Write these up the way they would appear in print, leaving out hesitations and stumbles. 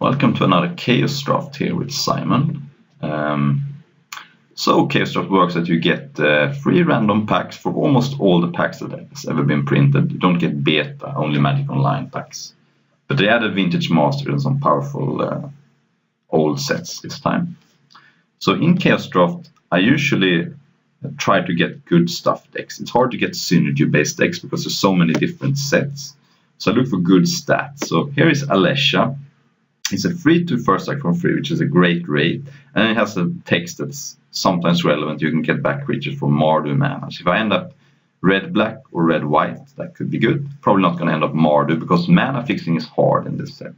Welcome to another Chaos Draft here with Simon. So Chaos Draft works that you get 3 random packs for almost all the packs that has ever been printed. You don't get beta, only Magic Online packs. But they added Vintage Master and some powerful old sets this time. So in Chaos Draft, I usually try to get good stuff decks. It's hard to get synergy-based decks because there's so many different sets. So I look for good stats. So here is Alesha. It's a 3/2 first strike from 3, which is a great rate. And it has a text that's sometimes relevant. You can get back creatures from Mardu mana. So if I end up red-black or red-white, that could be good. Probably not going to end up Mardu because mana fixing is hard in this set.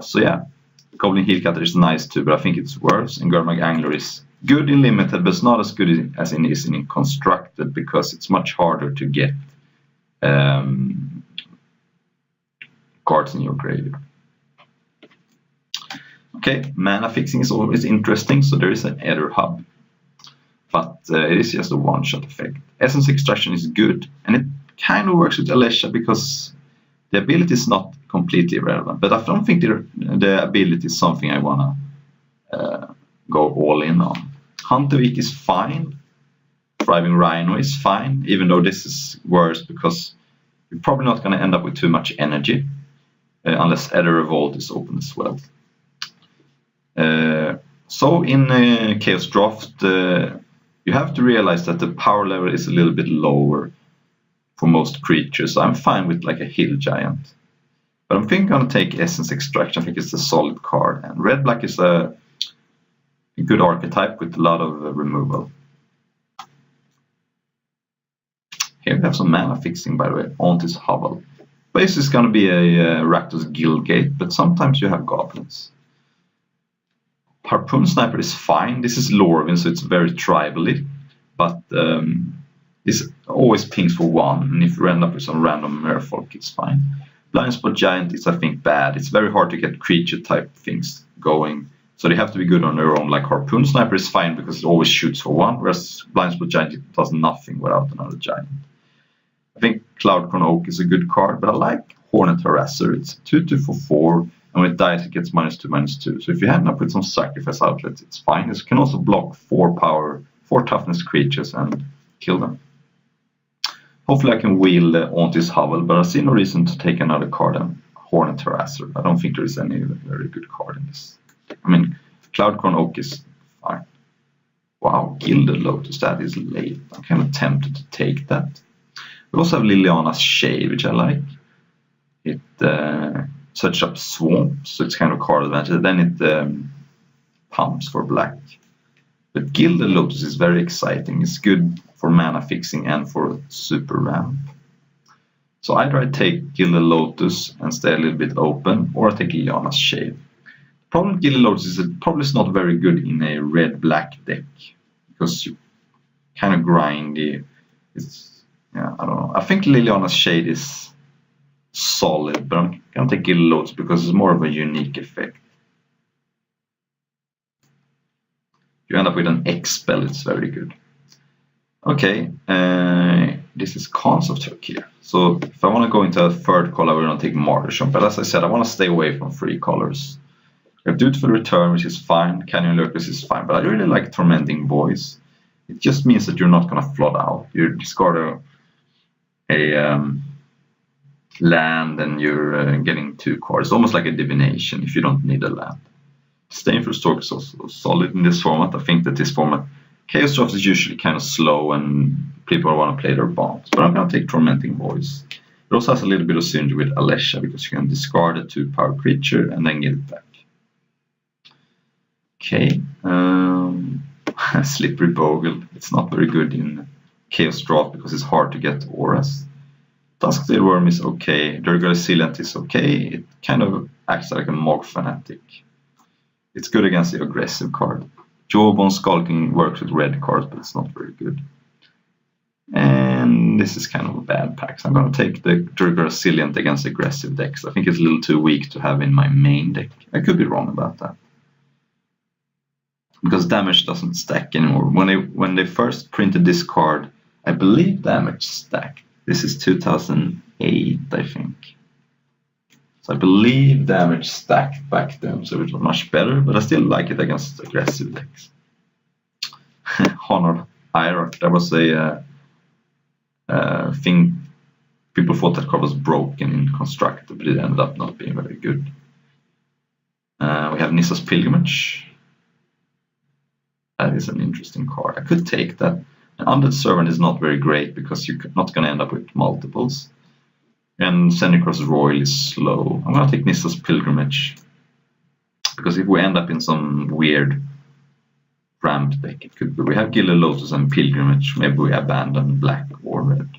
So yeah, Goblin Heelcutter is nice too, but I think it's worse. And Gurmag Angler is good in limited, but it's not as good as it is in constructed because it's much harder to get cards in your graveyard. Okay, mana fixing is always interesting, so there is an Ether Hub, but it is just a one-shot effect. Essence Extraction is good, and it kind of works with Alesha because the ability is not completely irrelevant, but I don't think the ability is something I want to go all in on. Huntervik is fine. Thriving Rhino is fine, even though this is worse because you're probably not going to end up with too much energy unless Ether Revolt is open as well. So in Chaos Draft, you have to realize that the power level is a little bit lower for most creatures. So I'm fine with like a Hill Giant. But I'm thinking I'm going to take Essence Extraction. I think it's a solid card. And red-black is a good archetype with a lot of removal. Here we have some mana fixing, by the way. Aunties Hovel. Base is going to be a Rakdos Guildgate, but sometimes you have goblins. Harpoon Sniper is fine. This is Lorwyn, so it's very tribally, but this always pings for 1, and if you end up with some random merfolk, it's fine. Blind Spot Giant is, I think, bad. It's very hard to get creature type things going, so they have to be good on their own. Like Harpoon Sniper is fine because it always shoots for 1, whereas Blind Spot Giant does nothing without another giant. I think Cloudcrown Oak is a good card, but I like Hornet Harasser. It's 2/2 for 4. And when it dies, it gets -2/-2. So if you end up with some sacrifice outlets, it's fine. It can also block 4 power, 4 toughness creatures and kill them. Hopefully I can wheel Aunties Hovel, but I see no reason to take another card than Hornet Harasser. I don't think there is any very good card in this. I mean, Cloudcrown Oak is fine. Wow, Gilded Lotus, that is late. I'm kind of tempted to take that. We also have Liliana's Shade, which I like. It search up Swamp, so it's kind of card advantage. Then it pumps for black. But Gilded Lotus is very exciting. It's good for mana fixing and for super ramp. So either I take Gilded Lotus and stay a little bit open, or I take Liliana's Shade. The problem with Gilded Lotus is it probably is not very good in a red-black deck because you kind of grindy. Yeah, I don't know. I think Liliana's Shade is solid, but I'm going to take Gilded Lotus because it's more of a unique effect. You end up with an X spell, it's very good. Okay, this is Khans of Tarkir. So if I want to go into a third color, we're going to take Martyrsharm. But as I said, I want to stay away from 3 colors. We have Dutiful Return, which is fine. Canyon Lurkers is fine, but I really like Tormenting Voice. It just means that you're not going to flood out. You discard a land and you're getting 2 cards. It's almost like a divination if you don't need a land. Stainful Stork is also solid in this format. I think that this format, Chaos Draft is usually kind of slow and people want to play their bombs. But I'm going to take Tormenting Voice. It also has a little bit of synergy with Alesha because you can discard a 2-power creature and then get it back. Okay. Slippery Bogle. It's not very good in Chaos Draft because it's hard to get auras. Dusktail Worm is okay. Durgar Sealant is okay. It kind of acts like a Mog Fanatic. It's good against the aggressive card. Jawbone Skulking works with red cards, but it's not very good. And this is kind of a bad pack. So I'm going to take the Durgar Sealant against aggressive decks. I think it's a little too weak to have in my main deck. I could be wrong about that. Because damage doesn't stack anymore. When they first printed this card, I believe damage stacked. This is 2008, I think. So I believe damage stacked back then, so it was much better, but I still like it against aggressive decks. Honored Hierarch, that was a thing. People thought that card was broken in Constructed, but it ended up not being very good. We have Nissa's Pilgrimage. That is an interesting card. I could take that. And Undead Servant is not very great because you're not going to end up with multiples. And Zendikar Royal is slow. I'm going to take Nissa's Pilgrimage. Because if we end up in some weird ramp deck, it could be. We have Gilded Lotus and Pilgrimage. Maybe we abandon black or red.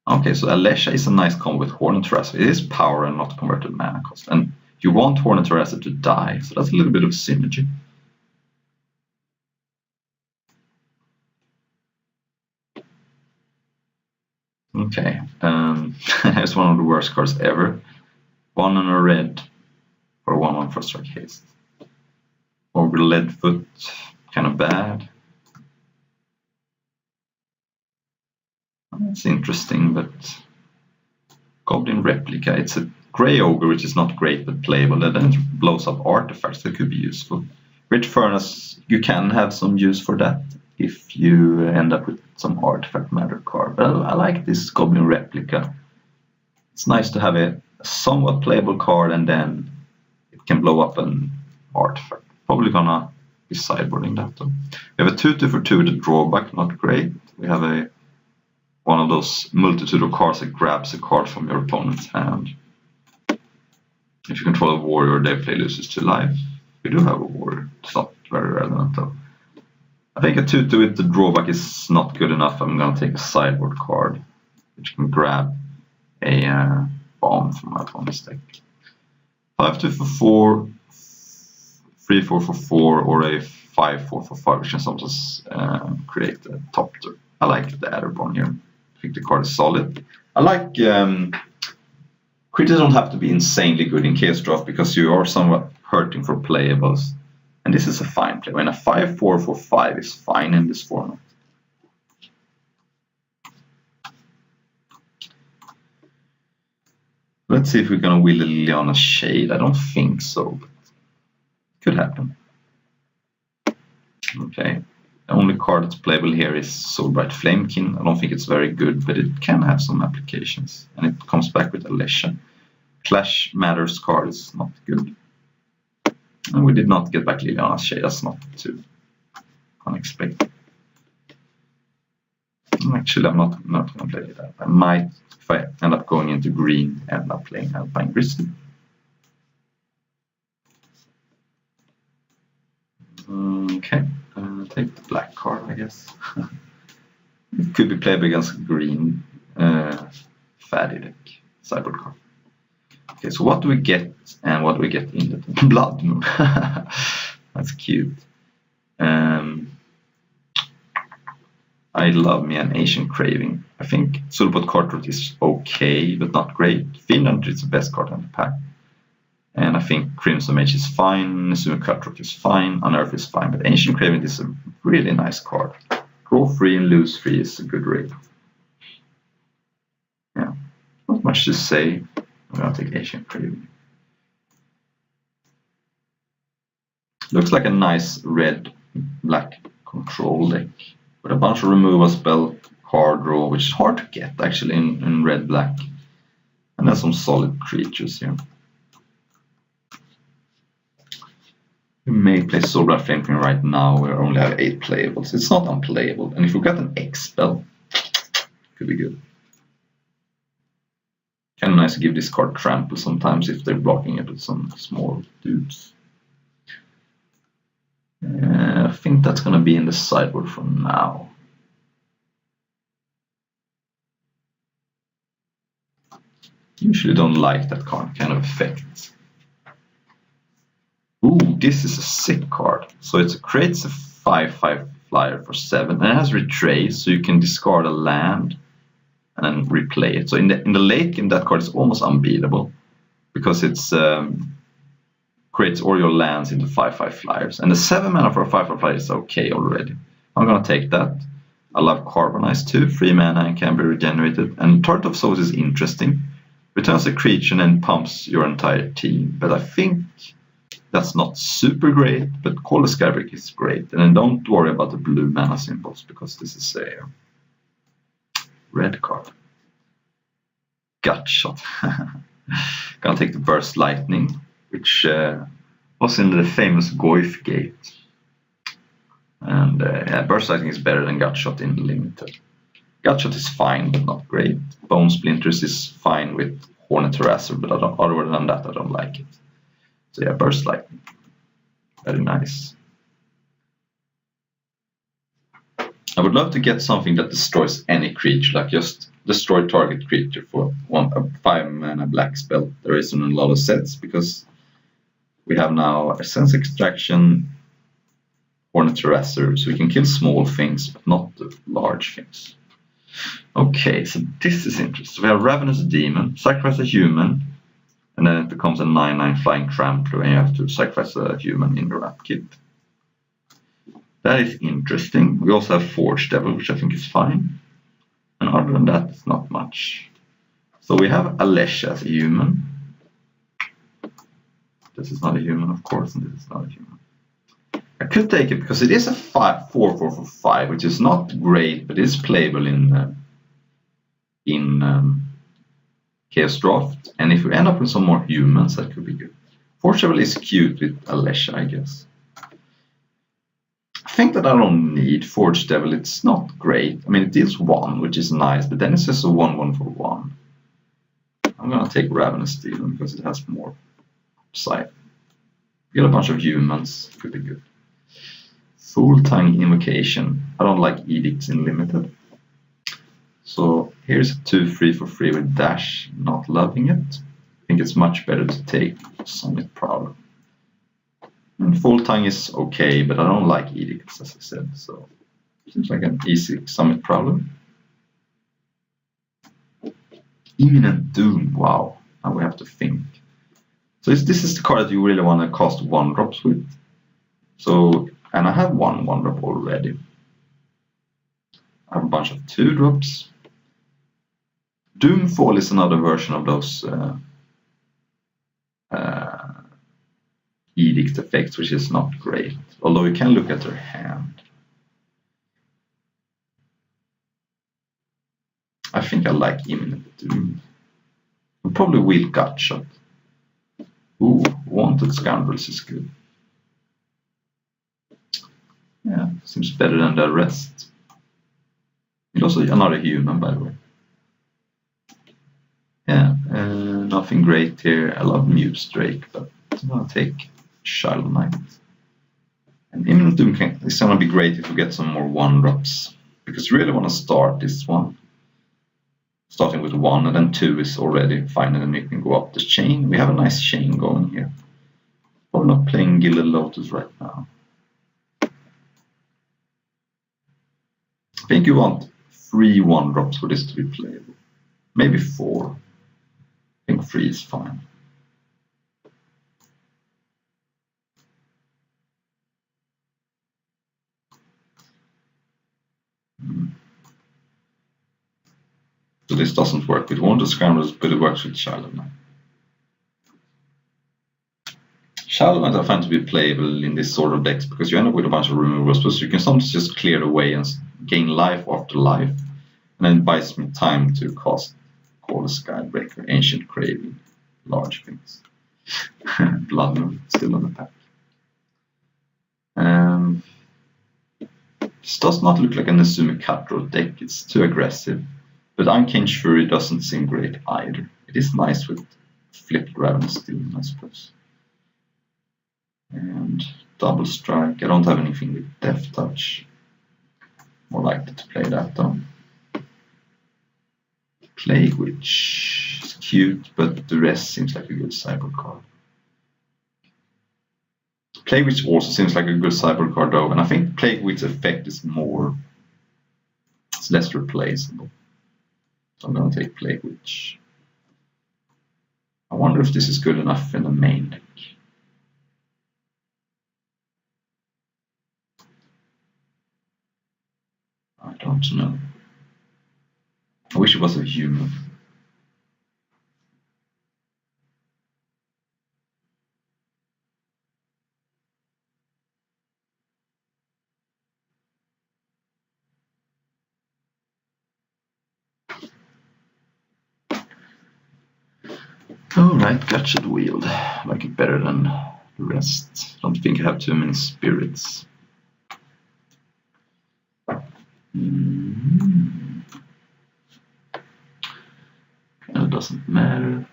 Okay, so Alesha is a nice combo with Hornet Harasser. It is power and not converted mana cost. And you want Hornet Harasser to die, so that's a little bit of synergy. Okay, here's one of the worst cards ever. 1 on a red for 1/1 First Strike Haste. Ogre Leadfoot, kind of bad. It's interesting, but Goblin Replica, it's a grey ogre which is not great but playable, and then it blows up artifacts that could be useful. Rich Furnace, you can have some use for that if you end up with some artifact matter card, but I like this Goblin Replica. It's nice to have a somewhat playable card and then it can blow up an artifact. Probably gonna be sideboarding that though. We have a 2/2 for 2 with a drawback, not great. We have one of those multitude of cards that grabs a card from your opponent's hand. If you control a warrior, they play loses 2 life. We do have a warrior. It's not very relevant though. I think a 2/2 with the drawback is not good enough. I'm going to take a sideboard card, which can grab a bomb from my opponent's deck. 5/2 for 4, 3/4 for 4, or a 5/4 for 5, which can sometimes create a top turn. I like the Adderborn here. I think the card is solid. I like critters don't have to be insanely good in Chaos Draft because you are somewhat hurting for playables. And this is a fine play. When a 5/4 for 5 is fine in this format. Let's see if we're going to wheel a Liliana Shade. I don't think so, but it could happen. Okay. The only card that's playable here is Soulbright Flamekin. I don't think it's very good, but it can have some applications. And it comes back with Alesha. Clash Matters card is not good. And we did not get back Liliana's Shade. That's not too unexpected. Actually, I'm not going to play that. I might, if I end up going into green, end up playing Alpine Grizzly. Okay. Take the black card, I guess. It could be played against green fatty deck, sideboard card. Okay, so what do we get and what do we get in the Blood Moon? That's cute. I love me an Ancient Craving. I think Sulapot Carteret is okay, but not great. Finland is the best card in the pack. And I think Crimson Mage is fine, Sumo Cutthroat is fine, Unearth is fine, but Ancient Craving is a really nice card. Draw 3 and lose 3 is a good rate. Yeah, not much to say. I'm gonna take Ancient Craving. Looks like a nice red-black control deck with a bunch of removal spell, card draw, which is hard to get actually in red-black. And then some solid creatures here. We may play Soulbright Flamekin right now. We only have 8 playables. It's not unplayable. And if we got an X spell, it could be good. Kind of nice to give this card trample sometimes if they're blocking it with some small dudes. I think that's going to be in the sideboard for now. Usually don't like that kind of effect. Ooh, this is a sick card. So it creates a 5/5 flyer for 7 and it has Retrace, so you can discard a land and then replay it. So in the late game that card is almost unbeatable because it's creates all your lands into 5/5 flyers. And the 7 mana for a 5/5 flyer is okay already. I'm gonna take that. I love Carbonize too, 3 mana and can be regenerated. And Turret of Souls is interesting. Returns a creature and pumps your entire team. But I think that's not super great, but Call the Skybrick is great. And then don't worry about the blue mana symbols, because this is a red card. Gut Shot. Gonna take the Burst Lightning, which was in the famous Goyf Gate. And yeah, Burst Lightning is better than Gut Shot in limited. Gut Shot is fine, but not great. Bone Splinters is fine with Hornet Harasser, but other than that, I don't like it. So yeah, Burst Lightning. Very nice. I would love to get something that destroys any creature, like just destroy target creature for a 5 mana black spell. There isn't a lot of sets, because we have now a Sense Extraction, Hornet Harasser, so we can kill small things, but not the large things. Okay, so this is interesting. We have Ravenous Demon, sacrifice a human, and then it becomes a 9/9 Flying Trampler, and you have to sacrifice a human in the wrap kit. That is interesting. We also have Forge Devil, which I think is fine. And other than that, it's not much. So we have Alesha as a human. This is not a human, of course, and this is not a human. I could take it because it is a 4/4 for 5, which is not great, but it's playable in Chaos Draft. And if we end up with some more humans, that could be good. Forge Devil is cute with Alesha, I guess. I think that I don't need Forge Devil. It's not great. I mean, it deals 1, which is nice, but then it's just a 1/1 for 1. I'm gonna take Ravenous Demon because it has more upside. Get a bunch of humans, could be good. Full Tongue Invocation. I don't like Edicts in limited. So here's a 2/3 for 3 with Dash. Not loving it. I think it's much better to take Summit Prowler. And Full Tongue is okay, but I don't like Edicts, as I said. So seems like an easy Summit Prowler. Imminent Doom. Wow. Now we have to think. So this is the card that you really want to cast 1-drops with. So, and I have 1/1-drop already. I have a bunch of 2-drops. Doomfall is another version of those Edict effects, which is not great. Although you can look at their hand. I think I like Imminent Doom. I probably will Gut Shot. Ooh, Wanted Scoundrels is good. Yeah, seems better than the rest. It's also another human, by the way. Yeah, nothing great here. I love Muse Drake, but I'm gonna take Shadow Knight. And Imminent Doom is gonna be great if we get some more 1-drops, because you really want to start this one. Starting with 1 and then 2 is already fine, and then you can go up the chain. We have a nice chain going here. Probably not playing Gilded Lotus right now. I think you want 3 1-drops for this to be playable. Maybe 4. I think 3 is fine. So this doesn't work with Wanted Scoundrels, but it works with Shadow Knight. Shadow Knight I find to be playable in this sort of decks because you end up with a bunch of removals, so you can sometimes just clear away and gain life after life, and then it buys me time to cast Call the Skybreaker, Ancient Craving, large things. Blood Moon still on the pack. This does not look like a Nezumi Cutthroat deck, it's too aggressive. But Uncanny Fury doesn't seem great either. It is nice with flipped Ravenous Demon, I suppose. And Double Strike. I don't have anything with Death Touch. More likely to play that though. Plague Witch is cute, but the rest seems like a good cyber card. Plague Witch also seems like a good cyber card though, and I think Plague Witch effect is more. It's less replaceable. So I'm gonna take Plague Witch. I wonder if this is good enough in the main deck. I don't know. I wish it was a human. Alright, Gutched Wield. I like it better than the rest. Don't think I have too many spirits. It doesn't matter.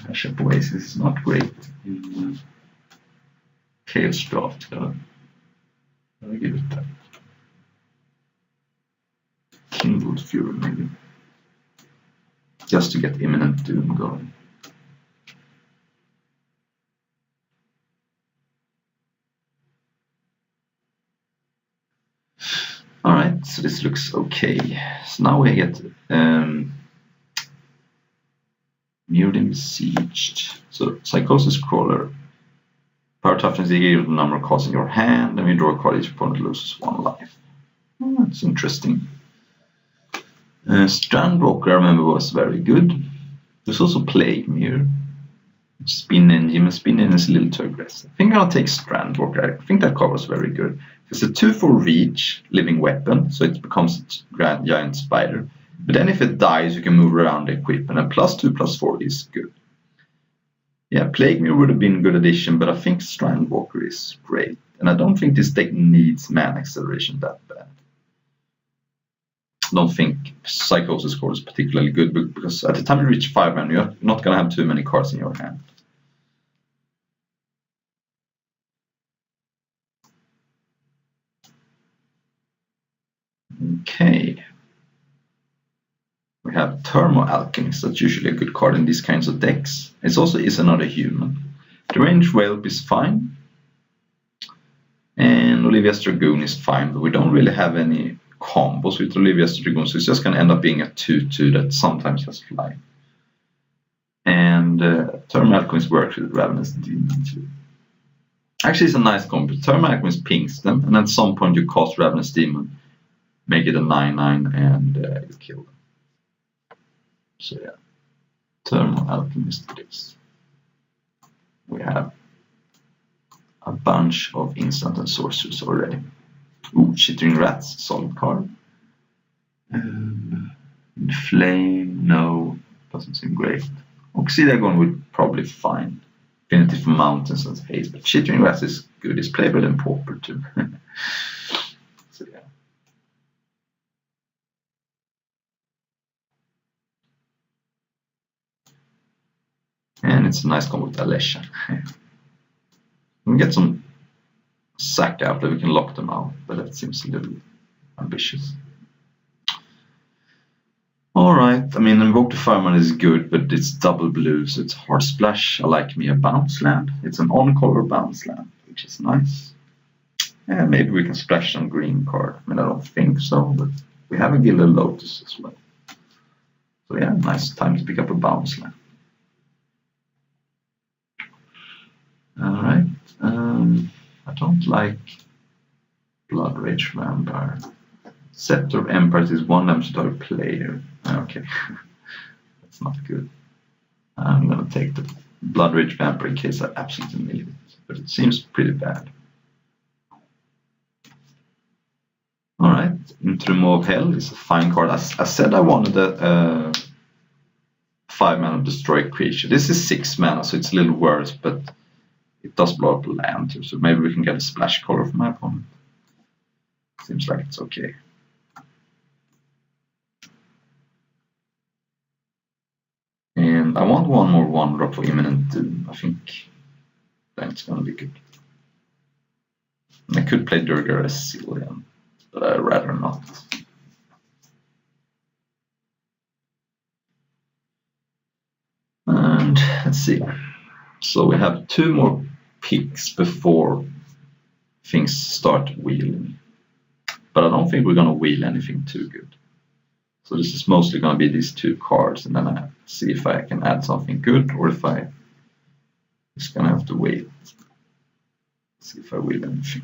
Bishop Oasis is not great in Chaos Draft. I'll give it that. Kindled Fury maybe. Just to get Imminent Doom going. Alright, so this looks okay. So now we get Mirrodin Besieged. So Psychosis Crawler. Power toughness equal to the number of cards in your hand, and when you draw a card, each opponent loses 1 life. That's interesting. Strandwalker, I remember, was very good. There's also Plague Mirror. Spin Engine, but Spin Engine is a little too aggressive. I think I'll take Strandwalker. I think that card was very good. It's a 2/4 reach, living weapon, so it becomes a giant spider. But then if it dies, you can move around the equipment, and +2/+4 is good. Yeah, Plague Mirror would have been a good addition, but I think Strandwalker is great. And I don't think this deck needs mana acceleration that bad. I don't think Psychosis Core is particularly good, because at the time you reach 5 mana, you're not going to have too many cards in your hand. Okay. We have Thermo Alchemist. That's usually a good card in these kinds of decks. It also is another human. The range Whelp is fine. And Olivia's Dragoon is fine, but we don't really have any combos with Olivia's Dragoon, so it's just going to end up being a 2/2 that sometimes has fly. And Thermo Alchemist works with Ravenous Demon too. Actually, it's a nice combo. Thermo Alchemist pings them, and at some point you cast Ravenous Demon, make it a 9/9, and you kill them. So yeah, Thermo Alchemist it is. We have a bunch of instant and sorcerers already. Ooh, Chittering Rats, solid card. Flame, no, doesn't seem great. Oxidagon would probably find Affinity for Mountains and Haze, but Chittering Rats is good. It's playable in Pauper too. So yeah. And it's a nice combo with Alesha. We can get some sack out that we can lock them out, but that seems a little ambitious. Alright, I mean, Invoke the Fireman is good, but it's double blue, so it's hard splash. I like me a bounce land. It's an on-color bounce land, which is nice. And maybe we can splash some green card. I mean, I don't think so, but we have a Gilded Lotus as well. So yeah, nice time to pick up a bounce land. Alright, I don't like Blood Rage Vampire. Scepter of Empires is 1 damage to target player. Okay, that's not good. I'm gonna take the Blood Rage Vampire in case I absolutely need it, but it seems pretty bad. Alright, Into the Maw of Hell is a fine card. I said I wanted a 5 mana destroy creature. This is 6 mana, so it's a little worse, but it does blow up land too, so maybe we can get a splash color from my opponent. Seems like it's okay. And I want one more 1-drop for Imminent Doom. I think that's gonna be good. I could play Durgar as Cillian, but I'd rather not. And let's see. So we have 2 more picks before things start wheeling. But I don't think we're gonna wheel anything too good. So this is mostly gonna be these 2 cards, and then I see if I can add something good or if I just gonna have to wait. See if I wheel anything.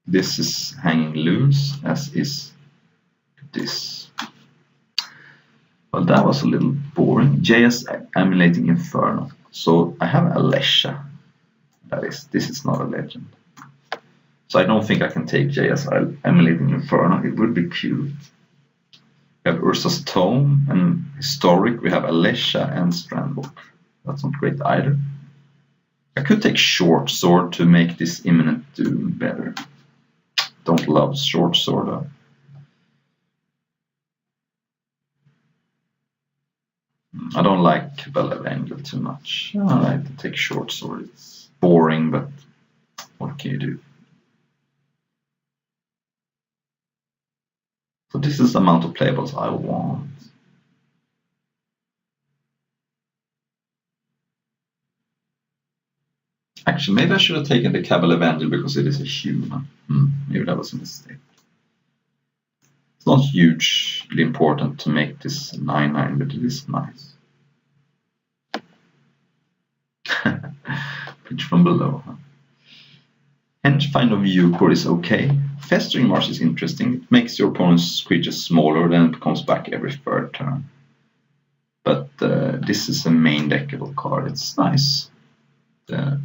This is Hanging Loose, as is this. Well, that was a little boring. JS Emulating Inferno. So I have Alesha. This is not a legend. So I don't think I can take JSI Emulating Inferno. It would be cute. We have Urza's Tome, and historic we have Alesha and Strandbook. That's not great either. I could take Short Sword to make this Imminent Doom better. Don't love Short Sword though. I don't like Cabal Evangel too much. I like to take Short Sword. It's boring, but what can you do? So this is the amount of playables I want. Actually, maybe I should have taken the Cabal Evangel because it is a human. Maybe that was a mistake. It's not hugely important to make this 9/9, but it is nice. Pitch from below. Henge-Finder Viewport is okay. Festering Marsh is interesting. It makes your opponent's creatures smaller, then it comes back every third turn. But this is a main deckable card. It's nice. The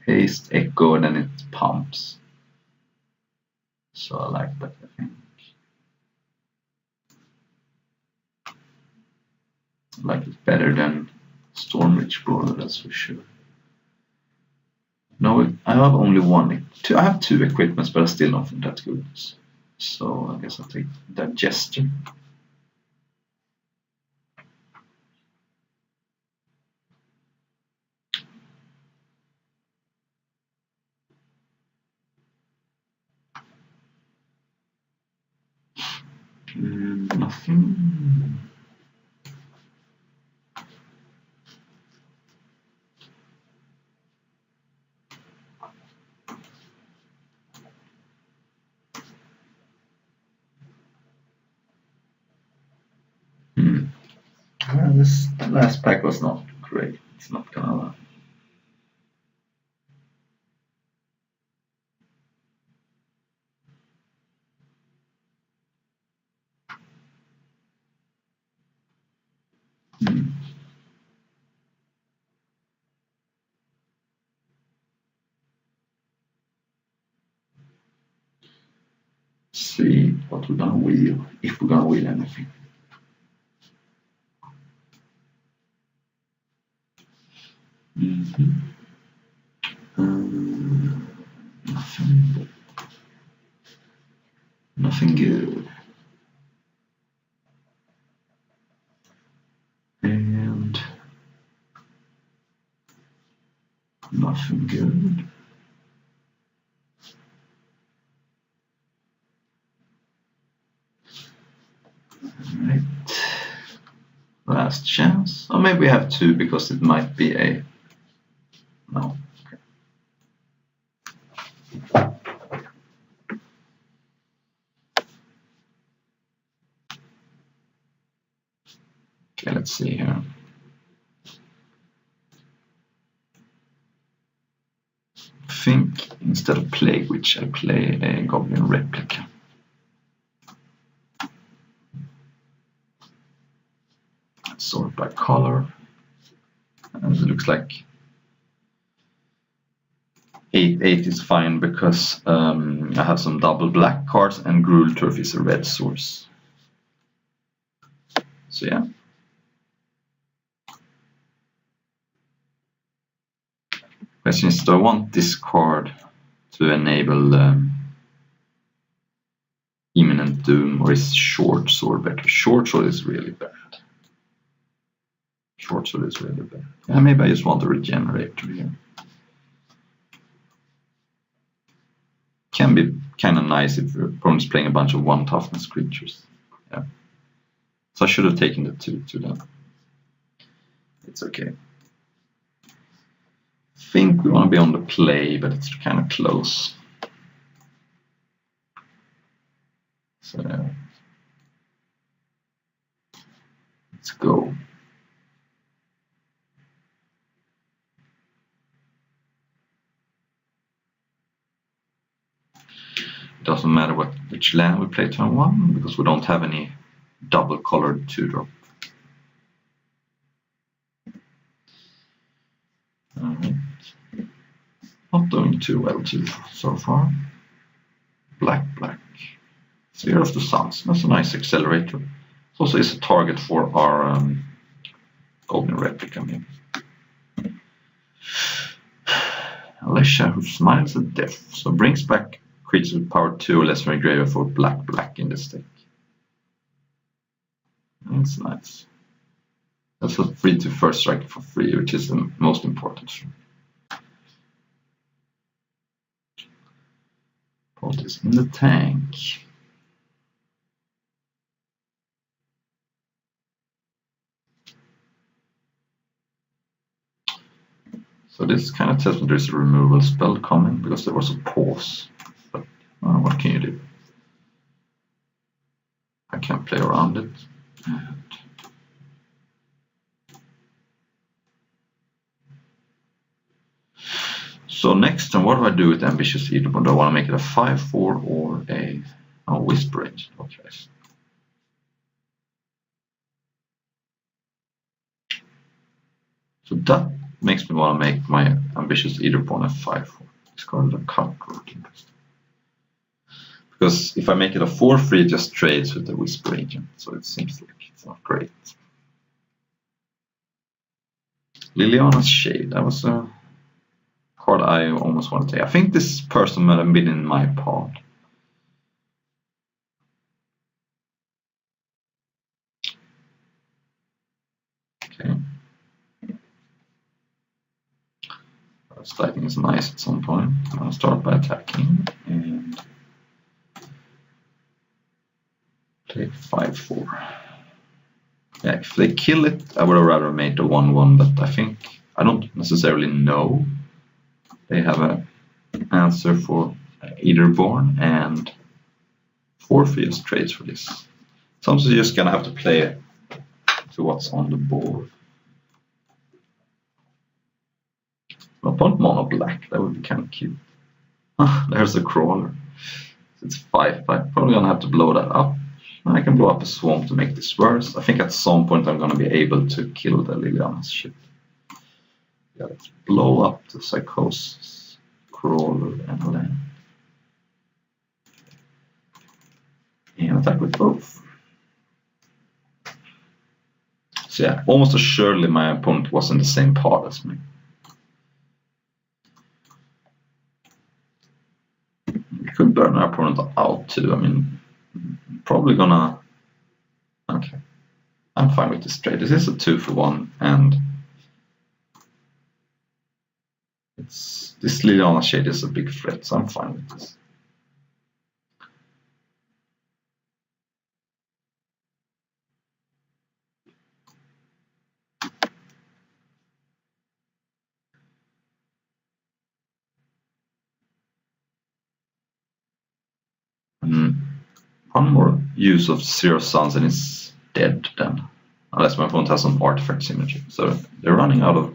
haste, echo, and then it pumps. So I like that, I think. I like it better than Stormreach Brawler, that's for sure. No, I have only one. I have 2 equipments, but I still don't think that's good. So I guess I'll take that Gesture. Nothing. This last pack was not great. It's not gonna lie. See what we're gonna wheel, if we're gonna wheel anything. Nothing good. And nothing good. Right. Last chance. Or maybe we have 2 because it might be a... No. Okay, let's see here. I think instead of Plague Witch, I play a Goblin Replica. Sort by color. And it looks like 8/8 is fine because I have some double black cards and Gruul Turf is a red source. So yeah. Question is, do I want this card to enable Imminent Doom, or is Short Sword better? Short Sword is really bad. Short Sword is really bad. Yeah, maybe I just want a Regenerator here. Can be kind of nice if your opponent's playing a bunch of 1 toughness creatures. Yeah. So I should have taken the 2 then. It's okay. I think we want to be on the play, but it's kind of close. So let's go. It doesn't matter which land we play turn 1 because we don't have any double colored 2-drop. Alright. Not doing too well so far. Black. Sphere of the Suns. That's a nice accelerator. It also is a target for our golden replica, maybe. Alicia, who smiles at death, so brings back creatures with power 2 or less from a graveyard for black in this deck. That's nice. That's a free to first strike for free, which is the most important. Put this in the tank. So this kind of tells me there's a removal spell coming because there was a pause. But what can you do? I can't play around it. And so next turn, what do I do with Ambitious Eater? Do I want to make it a 5/4 or a Whisper Agent? Okay. So that makes me want to make my Ambitious Eater pawn a 5/4. It's called a cut route. Because if I make it a 4/3, it just trades with the Whisper Agent. So it seems like it's not great. Liliana's Shade. That was a card I almost want to take. I think this person might have been in my pod. Okay. Stacking is nice at some point. I'll start by attacking and play 5/4. Yeah, if they kill it, I would have rather made the 1/1, but I don't necessarily know. They have an answer for Eaterborn and 4/3 trades for this. Sometimes you're just gonna have to play it to what's on the board. I'll put mono black, that would be kind of cute. There's a crawler. It's 5/5. Probably gonna have to blow that up. I can blow up a swamp to make this worse. I think at some point I'm gonna be able to kill the Liliana's ship. Yeah, let's blow up the Psychosis, crawler, and land. And attack with both. So yeah, almost assuredly my opponent was in the same pod as me. We could burn our opponent out too. I mean, probably gonna. Okay, I'm fine with this trade. This is a 2-for-1, and this Liliana Shade is a big threat, so I'm fine with this. One more use of Zero Suns and it's dead then. Unless my opponent has some artifact synergy. So they're running out of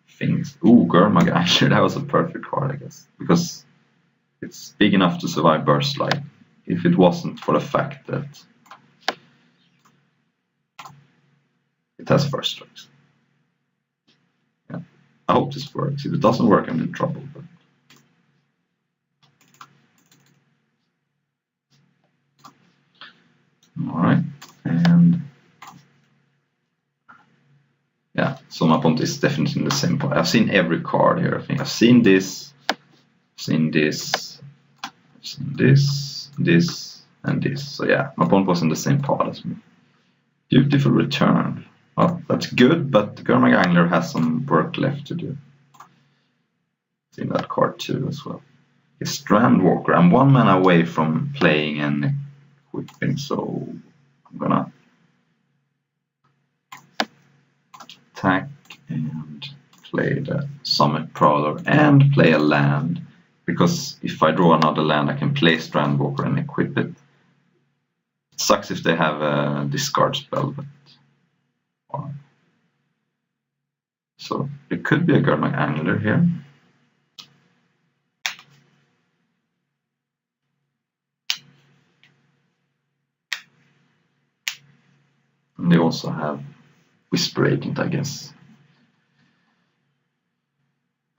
things. Ooh, Gurmag, actually that was a perfect card, I guess. Because it's big enough to survive Burst Light. If it wasn't for the fact that it has first strikes. Yeah. I hope this works. If it doesn't work, I'm in trouble. But alright, and yeah, so my opponent is definitely in the same part. I've seen every card here. I think I've seen this, and this, and this. So yeah, my opponent was in the same part as me. Beautiful return. Well, that's good, but Gurmag Angler has some work left to do. It's in that card too as well. A Strandwalker. I'm 1 mana away from playing and equipping, so I'm gonna attack and play the Summit Prowler and play a land, because if I draw another land I can play Strandwalker and equip it. It sucks if they have a discard spell, but so it could be a Gurmag Angler here. And they also have Whisper Agent, I guess.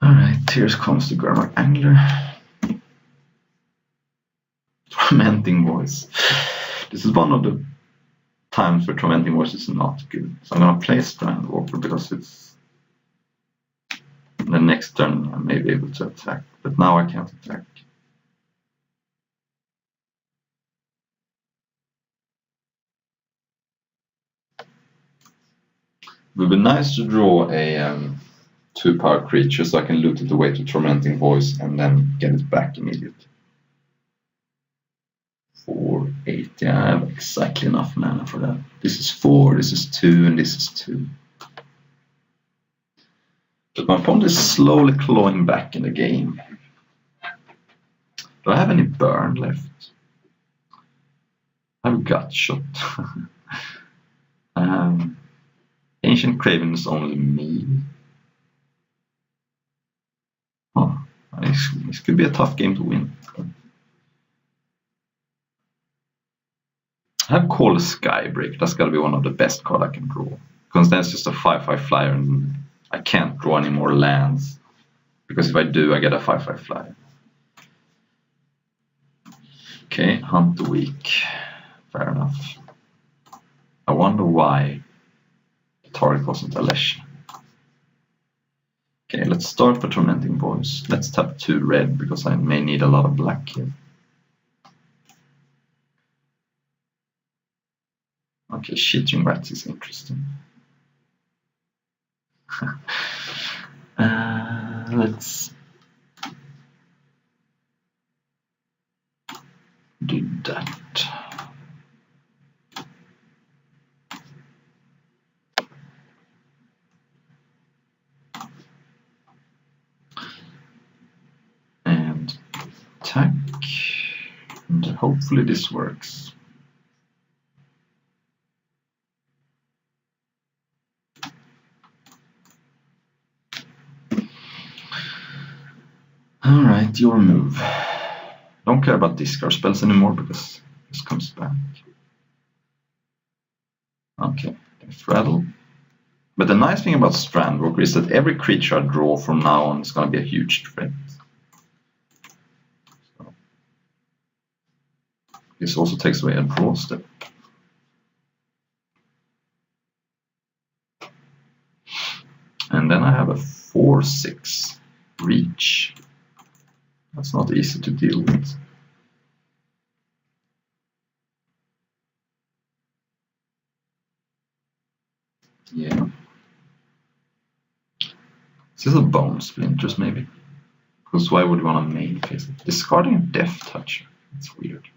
Alright. Here comes the Gurmag Angler. Tormenting Voice. This is one of the times where Tormenting Voice is not good. So I'm gonna play Strandwalker because it's the next turn I may be able to attack, but now I can't attack. It would be nice to draw a 2-power creature so I can loot it away to Tormenting Voice and then get it back immediately. 4, 8, yeah, I have exactly enough mana for that. This is 4, this is 2, and this is 2. But my opponent is slowly clawing back in the game. Do I have any burn left? I have Gut Shot. Ancient Craven is only me. Oh, this could be a tough game to win. I have Call a Skybreak. That's gotta be one of the best cards I can draw. Because then it's just a 5/5 flyer and I can't draw any more lands. Because if I do, I get a 5/5 flyer. Okay, Hunt Weak. Fair enough. I wonder why the target wasn't a Leshy. Okay, let's start with Tormenting Voice. Let's tap 2 red because I may need a lot of black here. Okay, Shitting Rats is interesting. Let's do that. And attack. And hopefully this works. Alright, your move. Don't care about discard spells anymore because this comes back. Okay, Rattle. But the nice thing about Strandwalker is that every creature I draw from now on is going to be a huge threat. So, this also takes away a draw step. And then I have a 4/6 reach. That's not easy to deal with. Yeah. Is this a Bone Splinters maybe? Because why would you want to main phase it? Discarding a Death Touch. That's weird.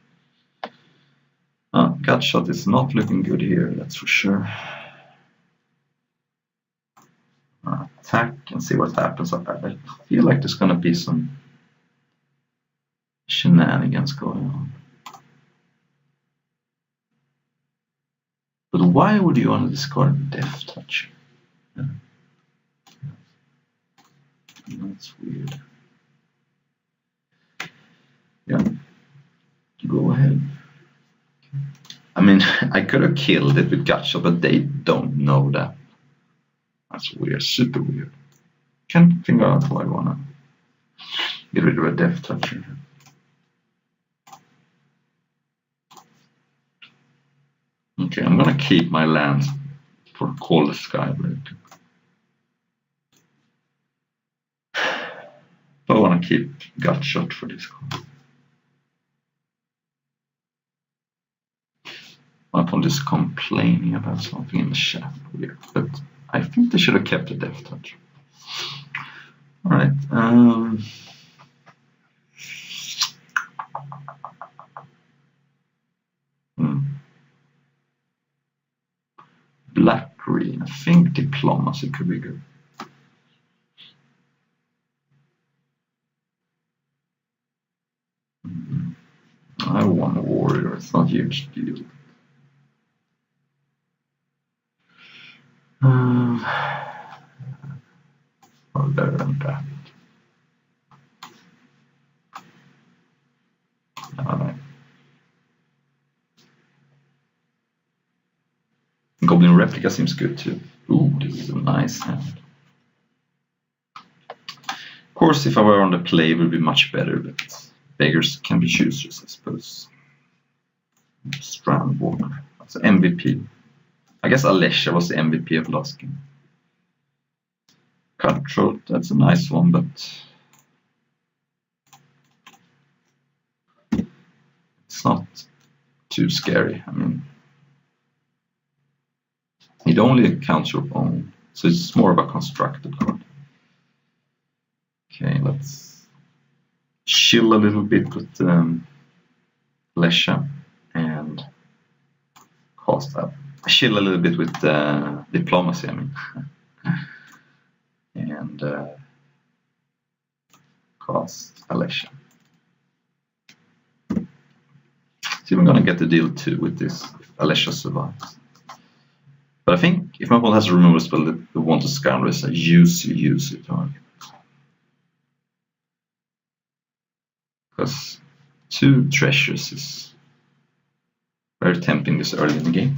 Gut Shot is not looking good here, that's for sure. Attack and see what happens. I feel like there's gonna be some shenanigans going on. But why would you want to discard Death Touch? Yeah. That's weird. Yeah, go ahead. I mean, I could have killed it with Gut Shot, but they don't know that. That's weird, super weird. Can't figure out why I wanna get rid of a Death Touch here. Okay, I'm gonna keep my lands for Call the Skybreak. But I wanna keep Gut Shot for this card. My opponent is complaining about something in the chat, weird, but I think they should have kept the Death Touch. Alright, Black green, I think Diplomacy could be good. I want a warrior, it's not a huge deal. Other than that. Alright. Goblin Replica seems good too. Ooh, this is a nice hand. course, if I were on the play, it would be much better, but beggars can be choosers, I suppose. Strandwalker. That's an MVP. I guess Alessia was the MVP of last game. Cutthroat, that's a nice one, but it's not too scary. I mean, it only counts your own, so it's more of a constructed card. Okay, let's chill a little bit with Alessia and cast that. Chill a little bit with diplomacy, I mean. And cast Alessia. See if I'm gonna get the deal 2 with this if Alessia survives. But I think if my opponent has a removal spell that the Wanted Scoundrel is a use target. Because 2 treasures is very tempting this early in the game.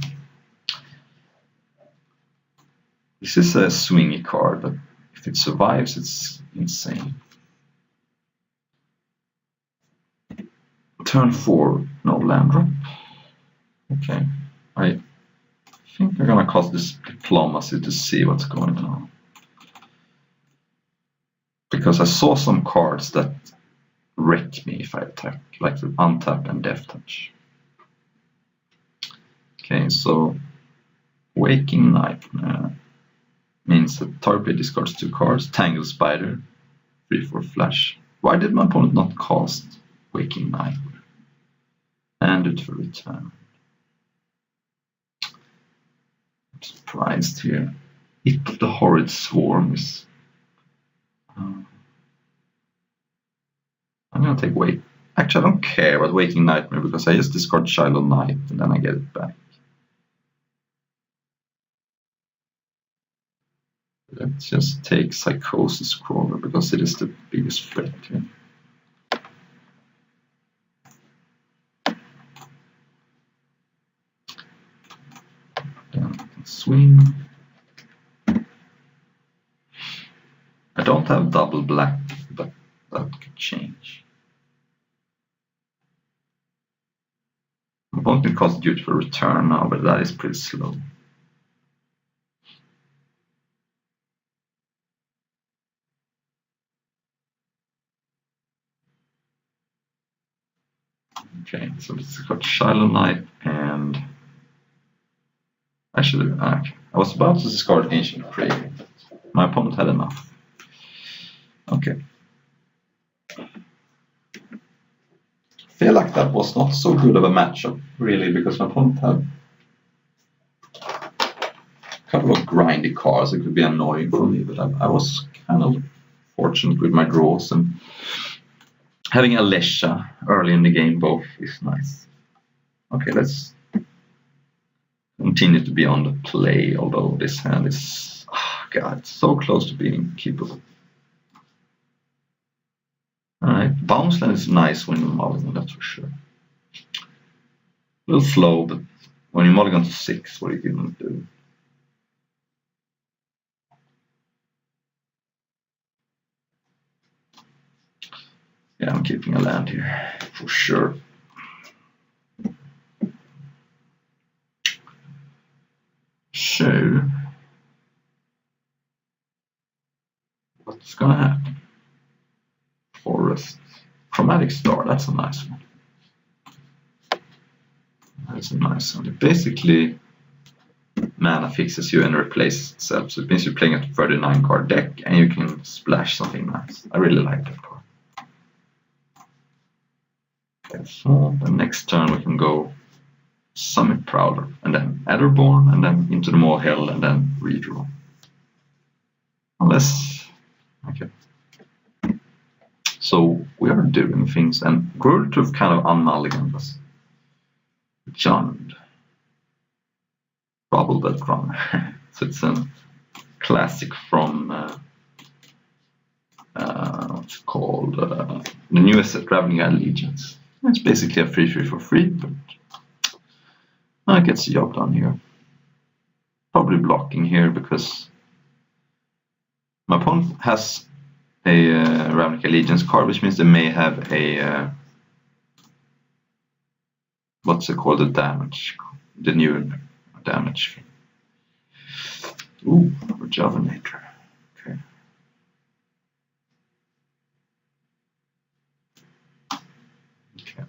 This is a swingy card, but if it survives, it's insane. Turn 4, no land drop. Okay, I think I'm gonna cast this diplomacy to see what's going on. Because I saw some cards that wreck me if I attack, like the untap and death touch. Okay, so Waking Nightmare means that target discards 2 cards, Tangle Spider, 3/4 flash. Why did my opponent not cast Waking Nightmare? And it for return. I'm surprised here. If the Horrid Swarm is... I'm gonna take Wake. Actually, I don't care about Waking Nightmare because I just discard Child of Night and then I get it back. Let's just take Psychosis Crawler because it is the biggest threat here. Then I can swing. I don't have double black, but that could change. I'm going to cost Dutiful Return now, but that is pretty slow. Okay, so it's got Shiloh Knight and actually, I was about to discard Ancient Craving, but my opponent had enough. Okay. I feel like that was not so good of a matchup, really, because my opponent had a couple of grindy cards. It could be annoying for me, but I was kind of fortunate with my draws, and having Alessia early in the game both is nice. Okay, let's continue to be on the play, although this hand is, oh god, it's so close to being keepable. Alright, Bounce Land is nice when you mulligan, that's for sure. A little slow, but when you mulligan to 6, what are you gonna do? Yeah, I'm keeping a land here, for sure. So, what's gonna happen? Forest. Chromatic Star, that's a nice one. That's a nice one. It basically mana fixes you and replaces itself. So it means you're playing a 39 card deck and you can splash something nice. I really like that card. Okay, so the next turn we can go Summit Prowler and then Adderborn and then into the Maw Hell and then redraw. Unless, okay. So we are doing things, and Growlithe kind of unmulliganed us. Jund. Bubble Belt Runner. So it's a classic from what's it called? The newest Traveling Allegiance. It's basically a 3/3 for free, but it gets the job done here. Probably blocking here because my opponent has Ravnica Allegiance card, which means they may have a what's it called, the damage, the new damage. Ooh, Rejuvenator. Okay. Okay.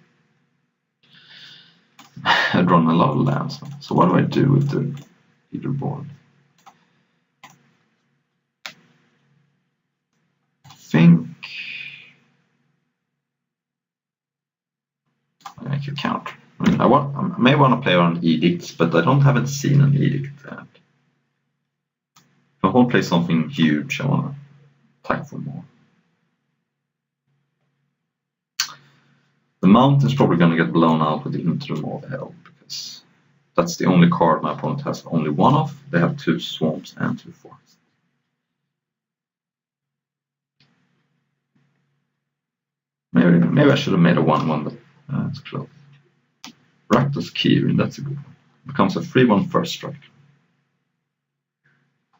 I've drawn a lot of lands. So what do I do with the leaderboard? I think I make a counter. I mean, I may want to play on edicts, but I haven't seen an edict yet. If I want to play something huge, I want to attack for more. The mountain's probably going to get blown out with the Into the Maw of Hell, because that's the only card my opponent has only one of. They have 2 swamps and 2 forests. Maybe I should have made a 1/1, but it's close. Rakdos Kirin, that's a good one. Becomes a 3/1 first strike.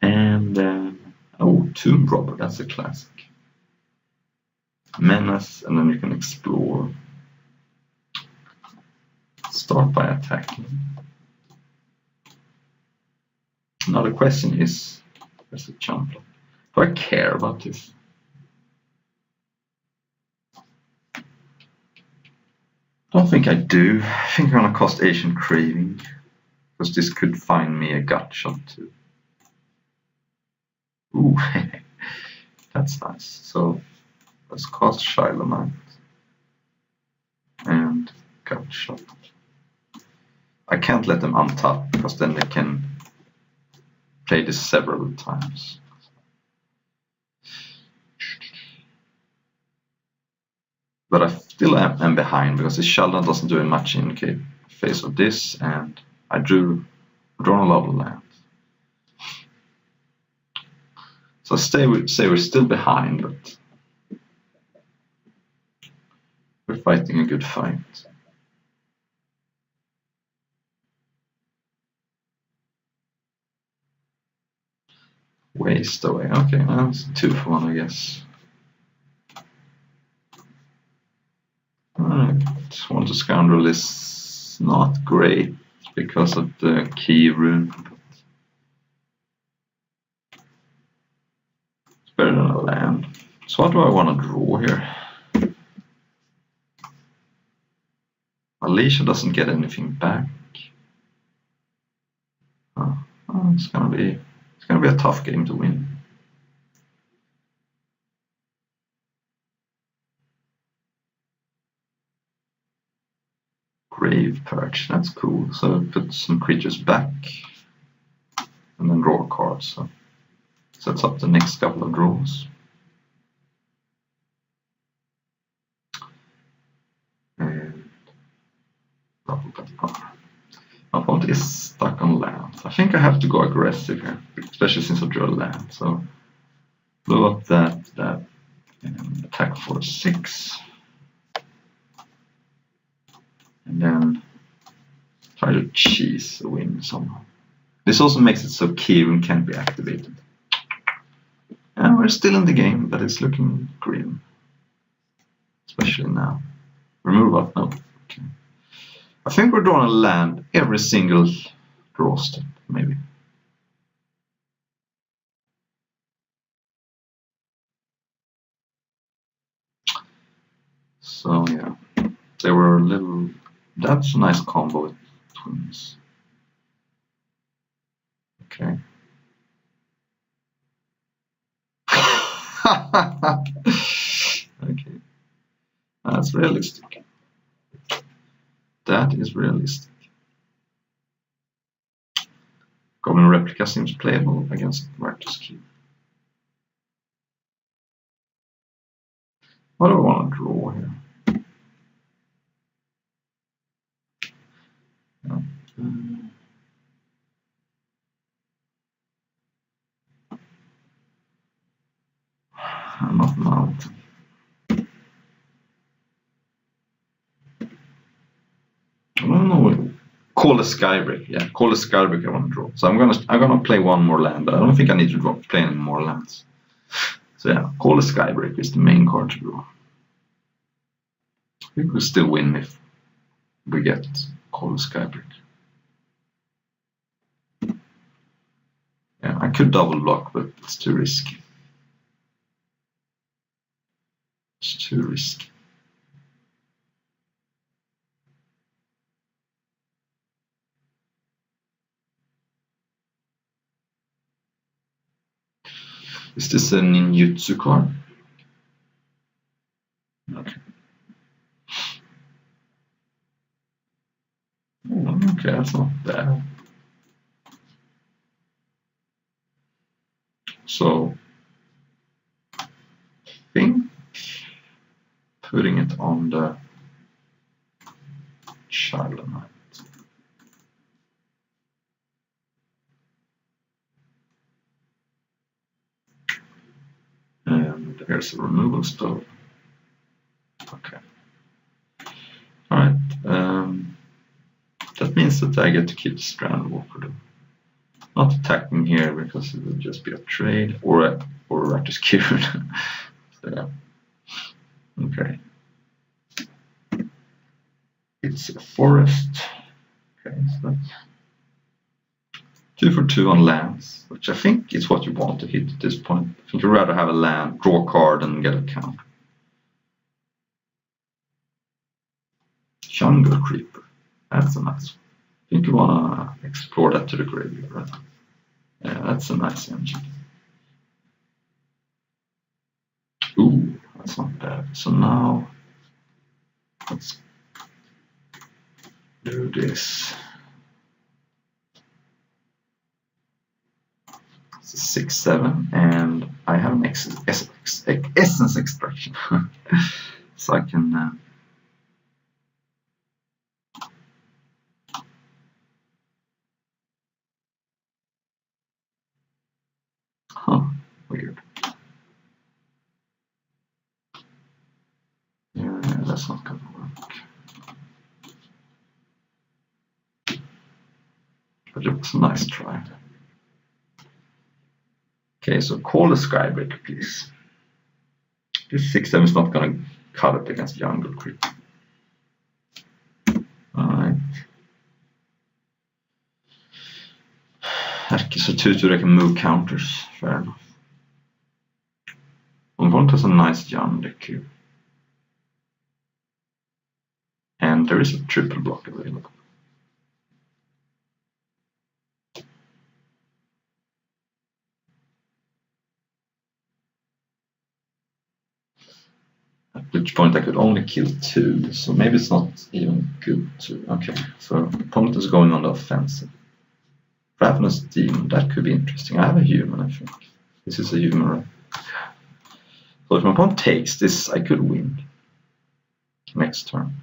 And Tomb Robber, that's a classic. Menace, and then you can explore. Start by attacking. Now the question is, where's the jump? Do I care about this? I don't think I do. I think I'm gonna cost Ancient Craving, because this could find me a gut shot too. Ooh, that's nice. So let's cost Shylamite and gut shot. I can't let them untap, because then they can play this several times. But I still am behind, because the Sheldon doesn't do much in face of this, and I drawn a lot of lands. So say we're still behind, but we're fighting a good fight. Waste away. Okay, well, it's 2 for 1, I guess. Alright, Want to Scoundrel is not great because of the key rune. It's better than a land. So what do I want to draw here? Alicia doesn't get anything back. Oh, it's gonna be a tough game to win. Grave Perch, that's cool. So put some creatures back and then draw a card. So sets up the next couple of draws. And my opponent is stuck on land. I think I have to go aggressive here, especially since I drew a land. So blow up that, and attack for 6. And then try to cheese a win somehow. This also makes it so Kirin can't be activated. And we're still in the game, but it's looking grim. Especially now. Remove what? No. Okay. I think we're drawing a land every single draw step, maybe. So yeah, they were a little. That's a nice combo with twins. Okay. Okay. That's realistic. That is realistic. Goblin Replica seems playable against Rakdos Kirin. What do I want to draw here? I'm not mountain. I don't know. Call a Skybreak. Yeah, Call a Skybreak I want to draw. So I'm gonna play one more land, but I don't think I need to play any more lands. So So yeah, Call the Skybreaker is the main card to draw. I think we'll still win if we get Call the Skybreaker. Yeah, I could double block, but it's too risky. It's too risky. Is this a ninjutsu card? Okay. Okay, that's not bad. So, I think putting it on the Charlotte Knight. And here's a removal spell. Okay. Alright. That means that I get to keep the Strandwalker. Not attacking here because it will just be a trade or a Rakdos Kieran. So, yeah. Okay. It's a forest. Okay, so that's 2 for 2 on lands, which I think is what you want to hit at this point. I think you'd rather have a land, draw a card, and get a counter. Jungle Creeper. That's a nice one. I think you want to explore that to the graveyard, right? Yeah, that's a nice engine. Ooh, that's not bad. So now, let's do this. It's a 6/7, and I have an essence extraction, so I can. Weird. Yeah, that's not gonna work. But it was a nice try. Okay, so call the Skybreaker, please. This 6/7 is not gonna cut it against Jungle Creeper. Alright. So 2/2 they can move counters, fair enough. Opponent has a nice Jund deck here. And there is a triple block available. At which point I could only kill 2, so maybe it's not even good to. Okay, so opponent is going on the offensive. Ravenous Demon, that could be interesting. I have a human, I think. This is a human, right? So if my opponent takes this, I could win next turn.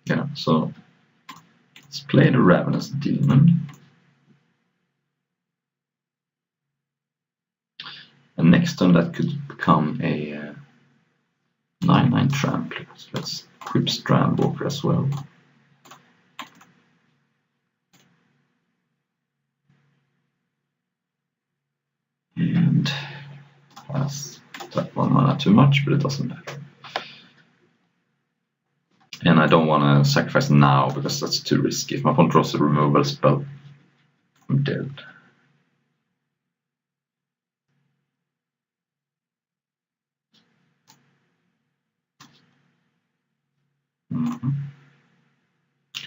Yeah, so let's play the Ravenous Demon. And next turn that could become a 9/9 Trampler. So let's equip Strandwalker as well. And pass that 1 mana too much, but it doesn't matter. And I don't want to sacrifice now because that's too risky. If my opponent draws a removal spell, I'm dead.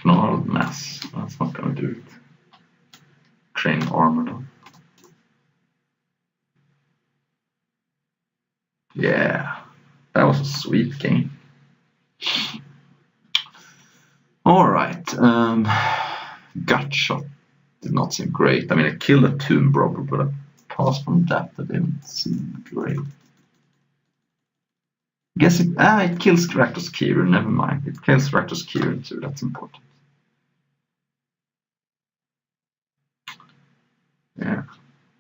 Gnarled Mass, that's not going to do it. Train Armor though. Yeah, that was a sweet game. Alright, Gut Shot did not seem great. I mean, I killed a Tomb Robber, but a pass from that didn't seem great. I guess it kills Rakdos Kieran, never mind. It kills Rakdos Kieran too, that's important. Yeah,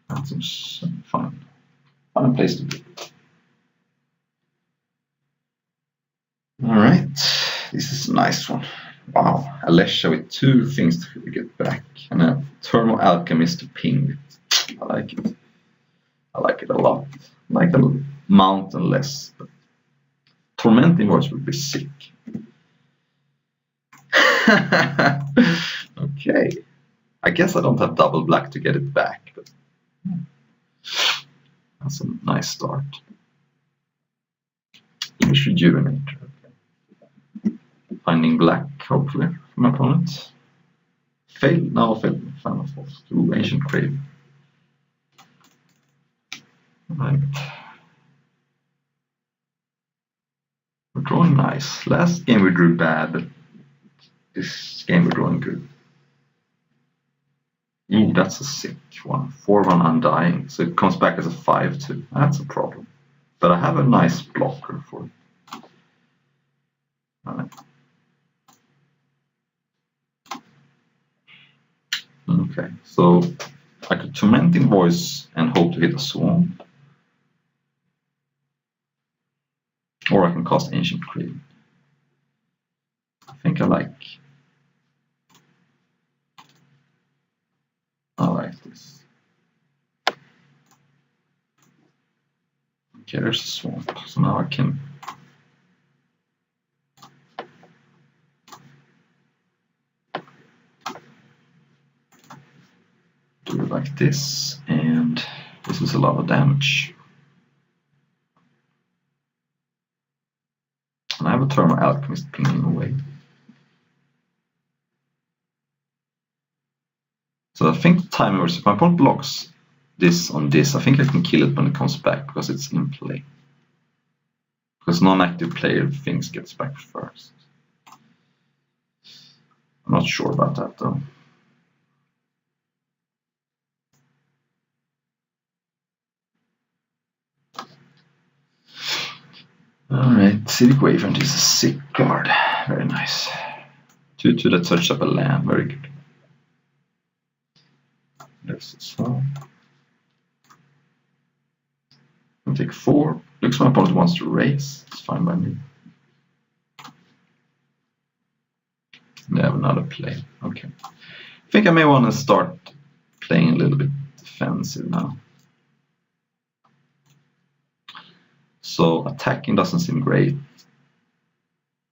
that seems fun. Fun place to be. Alright, this is a nice one. Wow, Alesha with 2 things to get back, and a Thermal Alchemist to ping. I like it. I like it a lot. I like the mountain less, but Tormenting Voice would be sick. Okay. I guess I don't have double black to get it back, but that's a nice start. English Rejuvenator. Okay. Finding black, hopefully, for my opponent. Failed? No, failed. Final Force. Ooh, Ancient Crave. Right. We're drawing nice. Last game we drew bad, but this game we're drawing good. Ooh, that's a sick one. 4/1 Undying. So it comes back as a 5/2. That's a problem. But I have a nice blocker for it. Alright. Okay, so I could Tormenting Voice and hope to hit a Swamp. Or I can cast Ancient Crave. I think I like this. Okay, there's a Swamp. So now I can do it like this, and this is a lot of damage. And I have a Thermal Alchemist pinging away. So I think Time Verse, if my opponent blocks this on this, I think I can kill it when it comes back because it's in play. Because non-active player things gets back first. I'm not sure about that though. Alright, City Waverland is a sick card. Very nice. 2/2 that searches up a land, very good. There's this one. I'll take 4. Looks my opponent wants to raise. It's fine by me. They have another play. Okay. I think I may want to start playing a little bit defensive now. So attacking doesn't seem great.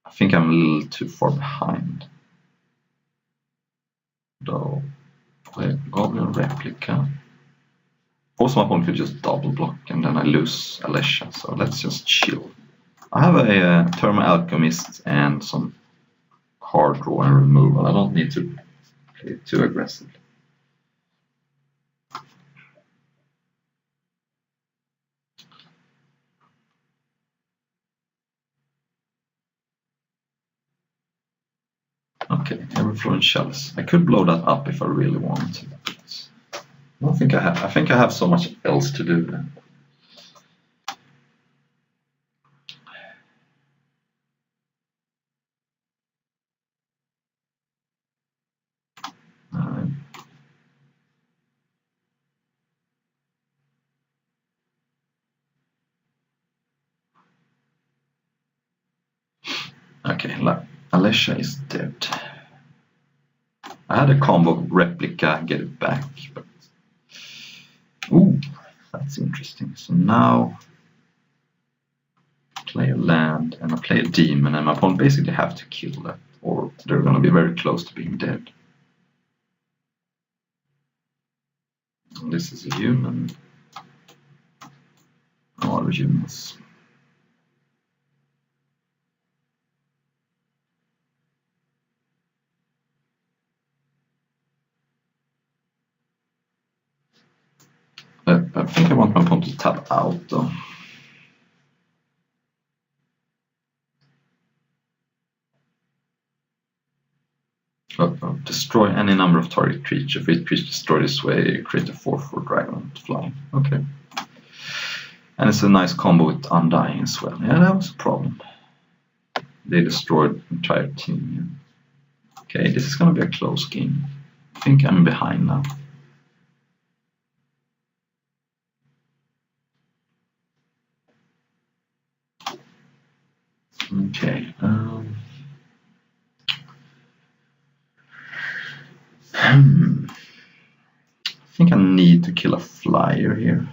I think I'm a little too far behind. Though, play Goblin Replica. Also, my opponent could just double block and then I lose Alesha, so let's just chill. I have a Thermal Alchemist and some card draw and removal. I don't need to play too aggressively. Okay, Everflowing Chalice. I could blow that up if I really wanted to. I don't think I have. I think I have so much else to do then. Okay, Alesha is dead. I had a combo Replica, get it back, but ooh, that's interesting. So now play a land and I play a demon, and my opponent basically have to kill that, or they're going to be very close to being dead. And this is a human. No other humans. I think I want my opponent to tap out though. Destroy any number of target creature. If it creature destroyed this way, create a 4/4 dragon flying. Okay. And it's a nice combo with Undying as well. Yeah, that was a problem. They destroyed the entire team. Okay, this is gonna be a close game. I think I'm behind now. Okay. I think I need to kill a flyer here.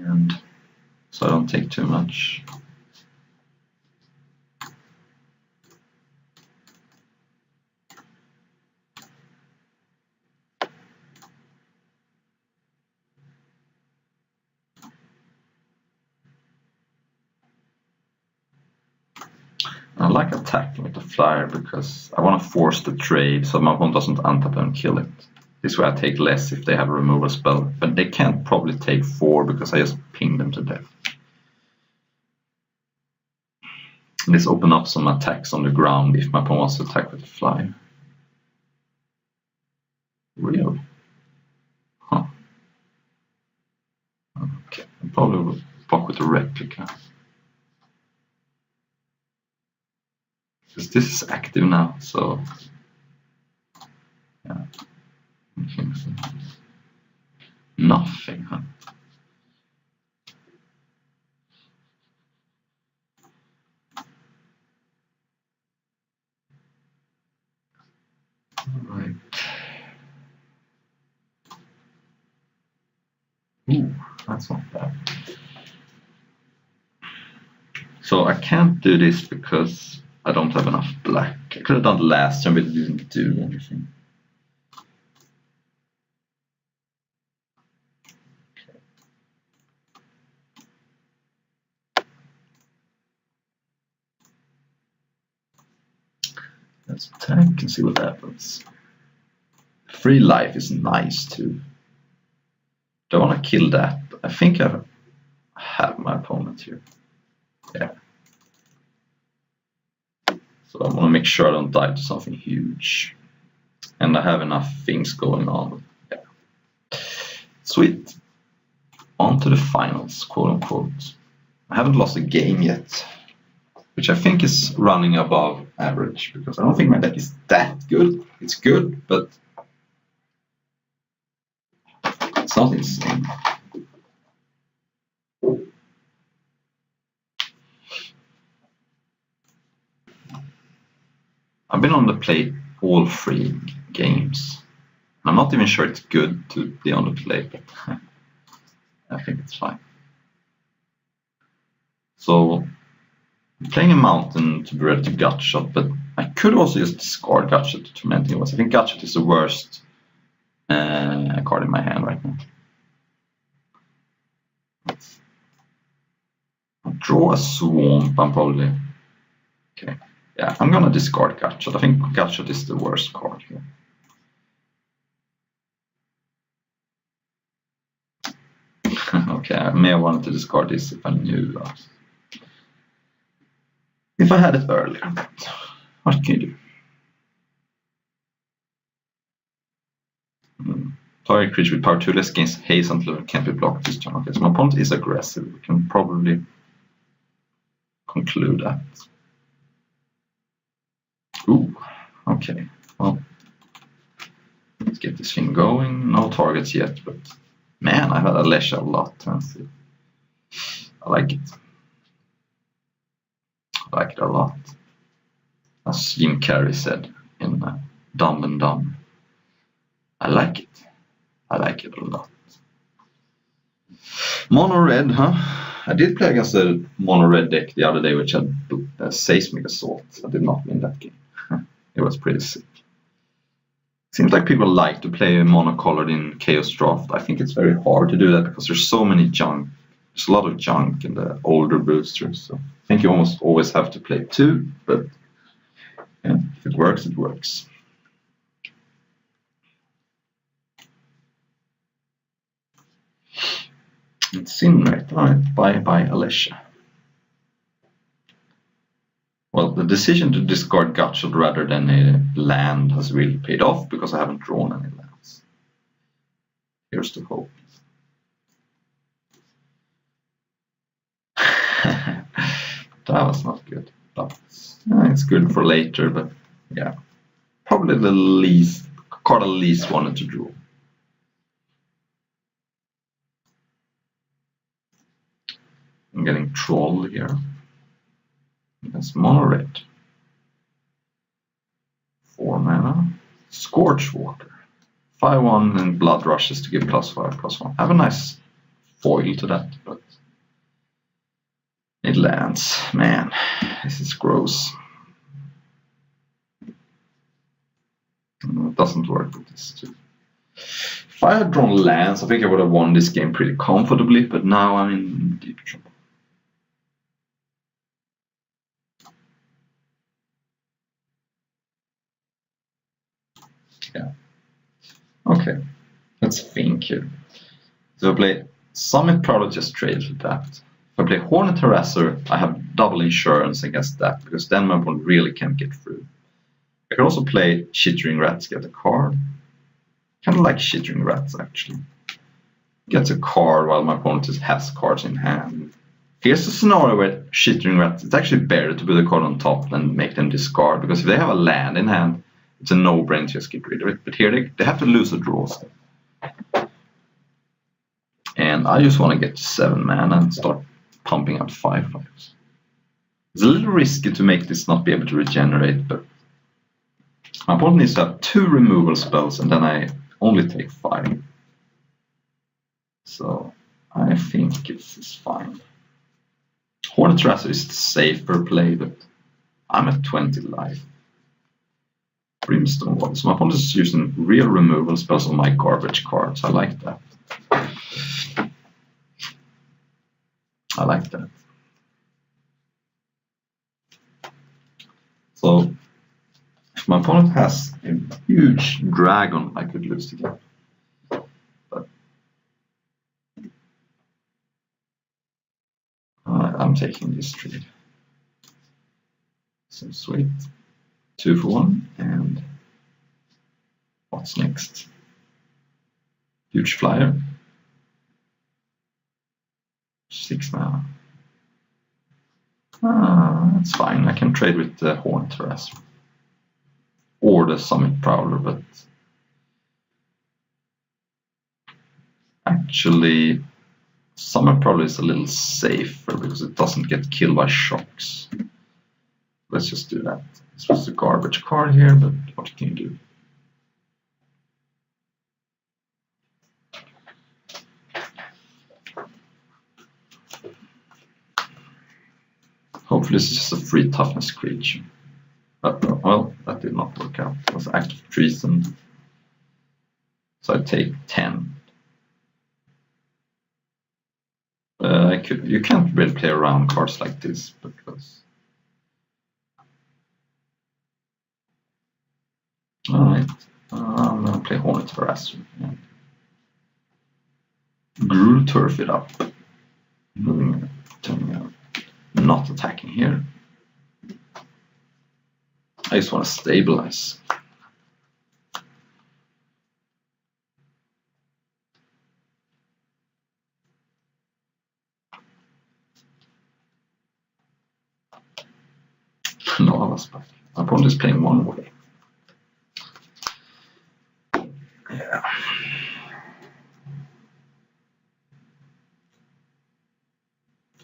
and so I don't take too much. I like attacking with the flyer because I want to force the trade so my opponent doesn't untap and kill it. This way I take less if they have a removal spell, but they can't probably take 4 because I just ping them to death. This opens up some attacks on the ground if my opponent wants to attack with the flyer. Really? Huh. Okay, I probably will block with a replica. Because this is active now, so yeah. Nothing, huh? Alright. Ooh, that's not bad. So I can't do this because I don't have enough black. I could have done the last turn, but it didn't do anything. Let's attack and see what happens. Free life is nice too. Do I want to kill that? I think I have my opponent here. Yeah. So I want to make sure I don't die to something huge. And I have enough things going on. Yeah. Sweet. On to the finals, quote unquote. I haven't lost a game yet, which I think is running above average because I don't think my deck is that good. It's good, but it's not insane. I've been on the plate all 3 games. I'm not even sure it's good to be on the plate, but I think it's fine. So I'm playing a mountain to be ready to Gutshot, but I could also just discard Gutshot to Tormenting Winds. I think Gutshot is the worst card in my hand right now. I'll draw a Swamp. I'm probably okay. Yeah, I'm gonna discard Gutshot. I think Gutshot is the worst card here. Okay, I may have wanted to discard this if I knew if I had it earlier, but what can you do? Target creature with power 2 less gains haste until it can't be blocked this turn. Okay, so my opponent is aggressive. We can probably conclude that. Ooh, okay. Well, let's get this thing going. No targets yet, but man, I've had Alesha a lot. I like it. I like it a lot. As Jim Carrey said in Dumb and Dumb. I like it. I like it a lot. Mono red, huh? I did play against a mono red deck the other day which had Seismic Assault. I did not win that game. It was pretty sick. Seems like people like to play monocolored in Chaos Draft. I think it's very hard to do that because there's so many junk. There's a lot of junk in the older boosters. So I think you almost always have to play 2, but yeah, if it works, it works. Incinerate, alright, bye Alesha. Well, the decision to discard Gutshot rather than a land has really paid off because I haven't drawn any lands. Here's the hope. That was not good, but it's good for later, but yeah. Probably the card I least wanted to draw. I'm getting Troll here. That's mono red. 4 mana. Scorchwater. 5/1 and Blood Rushes to give +5/+1. I have a nice foil to that, but it lands. Man, this is gross. It doesn't work with this too. If I had drawn lands, I think I would have won this game pretty comfortably, but now I'm in deep trouble. Yeah. Okay, let's think here. So I play Summit Prowler, just trades with that. If I play Hornet Harasser, I have double insurance against that, because then my opponent really can't get through. I can also play Chittering Rats, get a card. Kind of like Chittering Rats, actually. Gets a card while my opponent has cards in hand. Here's a scenario where Chittering Rats, it's actually better to put a card on top than make them discard, because if they have a land in hand, it's a no-brainer to just get rid of it. But here they have to lose a draw step. And I just want to get to 7 mana and start pumping out 5/5s. It's a little risky to make this not be able to regenerate, but my opponent needs to have 2 removal spells, and then I only take 5. So I think this is fine. Hornet Harasser is the safer play, but I'm at 20 life. Brimstone Wall. So my opponent is using real removal spells on my garbage cards. I like that. I like that. So if my opponent has a huge dragon, I could lose the game. But I'm taking this trade. So sweet. 2 for 1, and what's next? Huge flyer. 6 mana. That's fine. I can trade with the Hornet Harasser or the Summit Prowler, but actually Summit Prowler is a little safer because it doesn't get killed by shocks. Let's just do that. This was a garbage card here, but what can you do? Hopefully this is just a free toughness creature. Well, that did not work out. It was act of treason. So I take 10. You can't really play around cards like this because. Alright, I'm gonna play Hornet Harasser. Yeah. Gruul Turf it up. Moving, turning out. Not attacking here. I just want to stabilize. Lava's back. My opponent is playing one way. Yeah.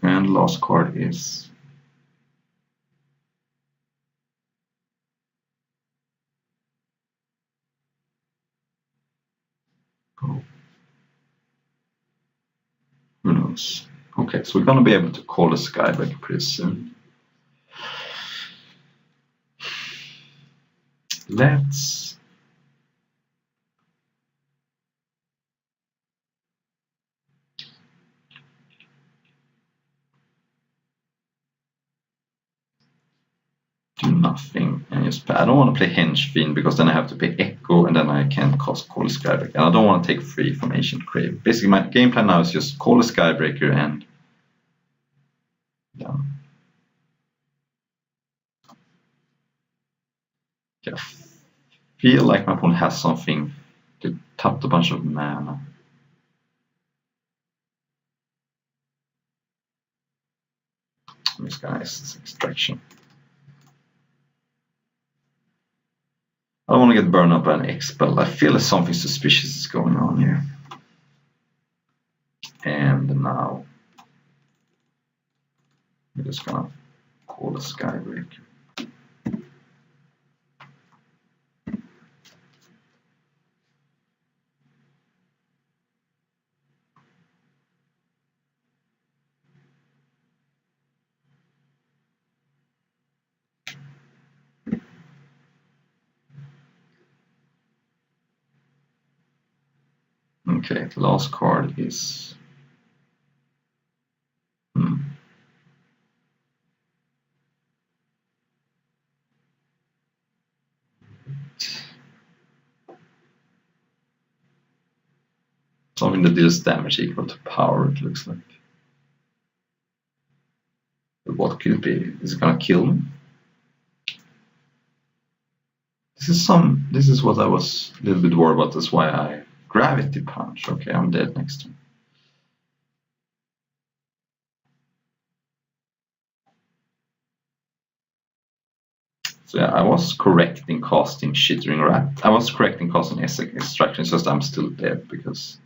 And last card is who knows? Okay, so we're gonna be able to call a Skybreaker pretty soon. Let's do nothing and just play. I don't want to play Henchfiend because then I have to pay Echo and then I can't cast Call a Skybreaker. And I don't want to take free from Ancient Grave. Basically, my game plan now is just call a Skybreaker and yeah. I feel like my opponent has something to tap a bunch of mana. This guy's extraction. I don't want to get burned up by an Expel. I feel like something suspicious is going on here. And now we're just gonna call a Skybreaker. Okay, the last card is... something that deals damage equal to power, it looks like. But what could it be? Is it gonna kill me? This is what I was a little bit worried about. That's why I gravity punch. Okay, I'm dead next turn. So yeah, I was correct in casting Chittering Rat. I was correct in casting Extraction, just I'm still dead because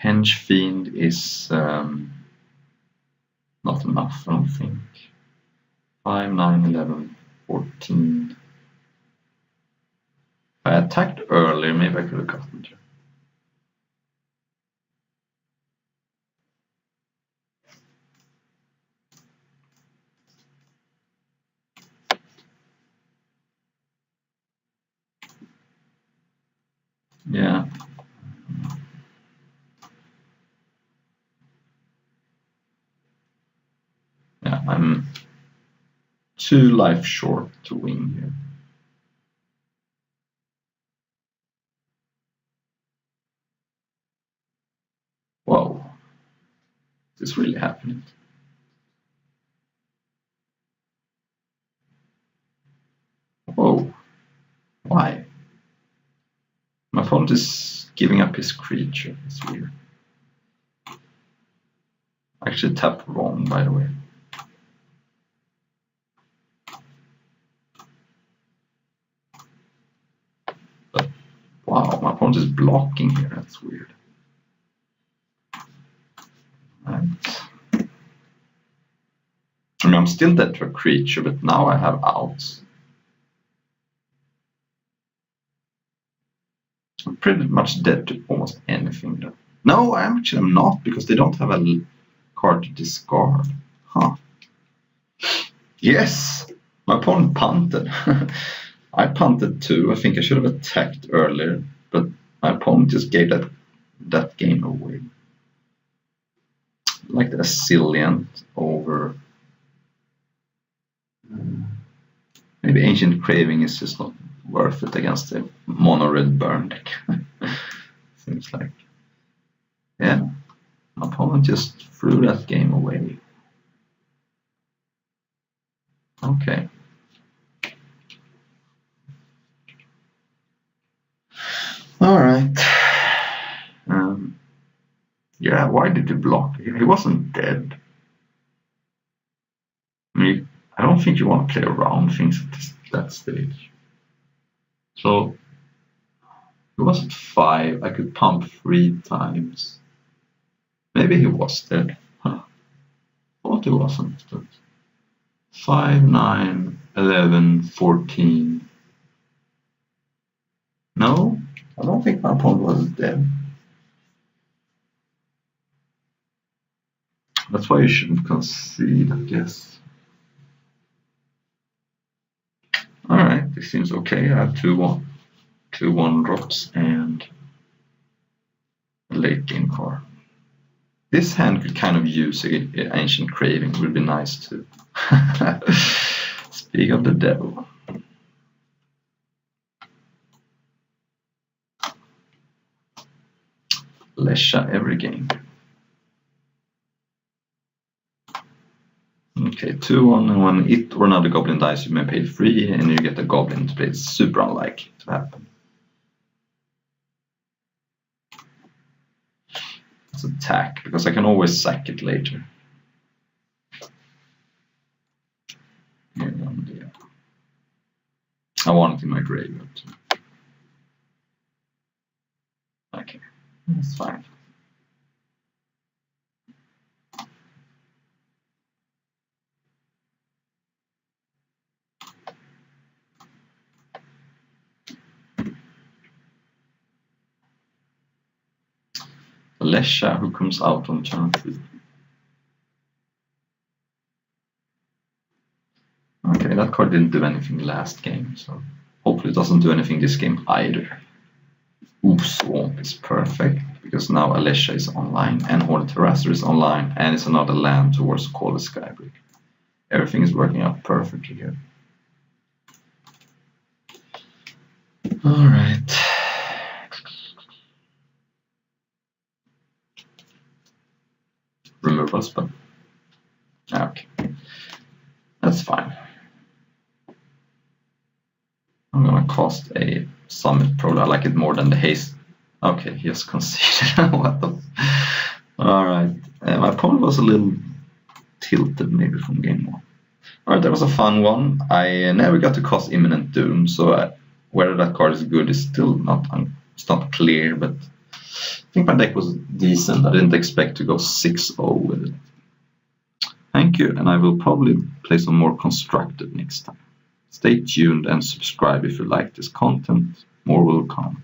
Henge Fiend is not enough, I don't think. 5, 9, 11, 14. If I attacked earlier, maybe I could have gotten it. Yeah. Yeah, I'm 2 life short to win here. Whoa. Is this really happening? Whoa. Why? My opponent is giving up his creature. It's weird. I actually tapped wrong, by the way. But wow, my opponent is blocking here. That's weird. Right. I mean, I'm still dead to a creature, but now I have outs. I'm pretty much dead to almost anything though. No, I'm not, because they don't have a card to discard. Huh. Yes! My opponent punted. I punted too. I think I should have attacked earlier, but my opponent just gave that game away. Like the Ascilliant over... maybe Ancient Craving is just not worth it against the mono red burn deck. Seems like. Yeah, my opponent just threw that game away. Okay. Alright. Yeah, why did he block? He wasn't dead. I mean, I don't think you want to play around things at that stage. So, he was at 5. I could pump 3 times. Maybe he was dead. Huh. Thought he wasn't. But 5, 9, 11, 14. No, I don't think my opponent was dead. That's why you shouldn't concede, I guess. Alright, this seems okay. I have 2-1 drops and a late game card. This hand could kind of use Ancient Craving. It would be nice to speak of the devil. Lesha every game. Okay, 2-1, and when it or another goblin dies, you may pay 3, and you get a goblin to play. It's super unlikely to happen. Let's attack, because I can always sack it later. And, yeah. I want it in my graveyard too. Okay, that's fine. Lesha, who comes out on turn 3. Okay, that card didn't do anything last game, so Hopefully it doesn't do anything this game either. Oops, Swamp is perfect, because now Alesha is online, and Hoarded Harasser is online, and it's another land towards Call the Skybreak. Everything is working out perfectly here. Alright. Removal spell. Okay. That's fine. I'm gonna cast a Summit Pro. I like it more than the haste. Okay, he has conceded. What the? Alright. My opponent was a little tilted maybe from game 1. Alright, that was a fun one. I never got to cast Imminent Doom, so whether that card is good is still not clear, but I think my deck was decent. I didn't expect to go 6-0 with it. Thank you, and I will probably play some more Constructed next time. Stay tuned and subscribe if you like this content. More will come.